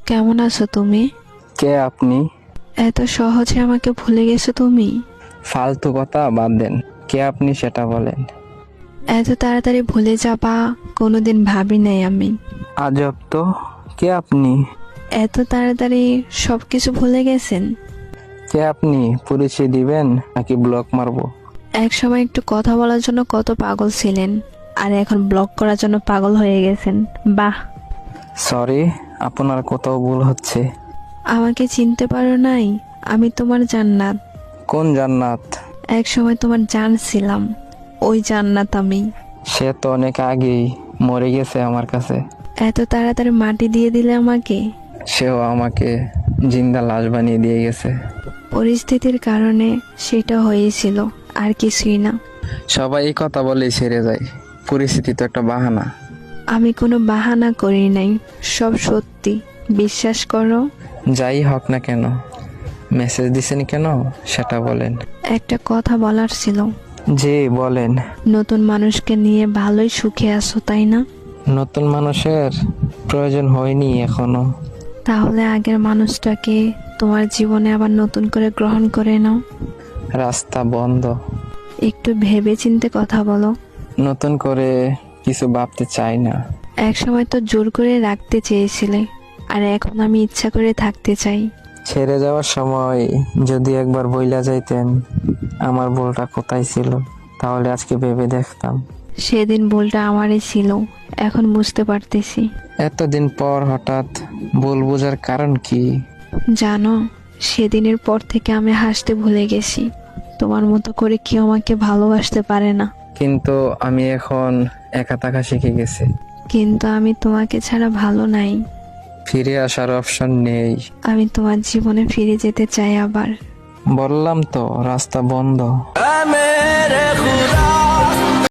কেমন আছো তুমি? কে আপনি? এত সহজে আমাকে ভুলে গেছো তুমি? ফালতু কথা বাদ দেন। কে আপনি সেটা বলেন। এত তাড়াতাড়ি ভুলে যাবা কোনোদিন ভাবি নাই আমি। আজব তো। কে আপনি? এত তাড়াতাড়ি সবকিছু ভুলে গেছেন? কে আপনি? পরিচয় দিবেন নাকি ব্লক মারবো? এক সময় একটু কথা বলার জন্য কত পাগল ছিলেন, আর এখন ব্লক করার জন্য পাগল হয়ে গেছেন। বাহ। সরি, আপনার কোথাও ভুল হচ্ছে। আমাকে চিনতে পারো নাই? আমি তোমার জান্নাত। কোন জান্নাত? এক সময় তোমার জান ছিলাম, ওই জান্নাত আমি। সে তো অনেক আগেই মরে গেছে আমার কাছে। এত তাড়াতাড়ি মাটি দিয়ে দিলে আমাকে। সেও আমাকে জিন্দা লাশ বানিয়ে দিয়ে গেছে। পরিস্থিতির কারণে সেটা হয়েছিল, আর কিছুই না। সবাই এই কথা বলেই ছেড়ে যায়। পরিস্থিতি তো একটা বাহানা। আমি কোনো বাহানা করি নাই, সব সত্যি, বিশ্বাস করো। যাই হোক না কেন, মেসেজ দিছেন কেন সেটা বলেন। একটা কথা বলার ছিল। জি বলেন। নতুন মানুষকে নিয়ে ভালোই সুখে আছো তাই না? নতুন মানুষের প্রয়োজন হয়নি এখনো। তাহলে আগের মানুষটাকে তোমার জীবনে আবার নতুন করে গ্রহণ করে নাও। রাস্তা বন্ধ। একটু ভেবে চিন্তে কথা বলো। নতুন করে কিছু ভাবতে চাই না। এক সময় তো জোর করে রাখতে চেয়েছিলে, আর এখন আমি ইচ্ছা করে থাকতে চাই। ছেড়ে যাওয়ার সময় যদি একবার বইলা যাইতেন আমার ভুলটা কোথায় ছিল, তাহলে আজকে ভেবে দেখতাম। সেদিন ভুলটা আমারই ছিল, এখন বুঝতে পারতেছি। এতদিন পর হঠাৎ ভুল বোঝার কারণ কি? জানো, সেদিনের পর থেকে আমি হাসতে ভুলে গেছি। তোমার মতো করে কেউ আমাকে ভালোবাসতে পারে না। কিন্তু আমি এখন একা থাকা শিখে গেছি। কিন্তু আমি তোমাকে ছাড়া ভালো নাই। ফিরে আসার অপশন নেই। আমি তোমার জীবনে ফিরে যেতে চাই আবার। বললাম তো রাস্তা বন্ধ।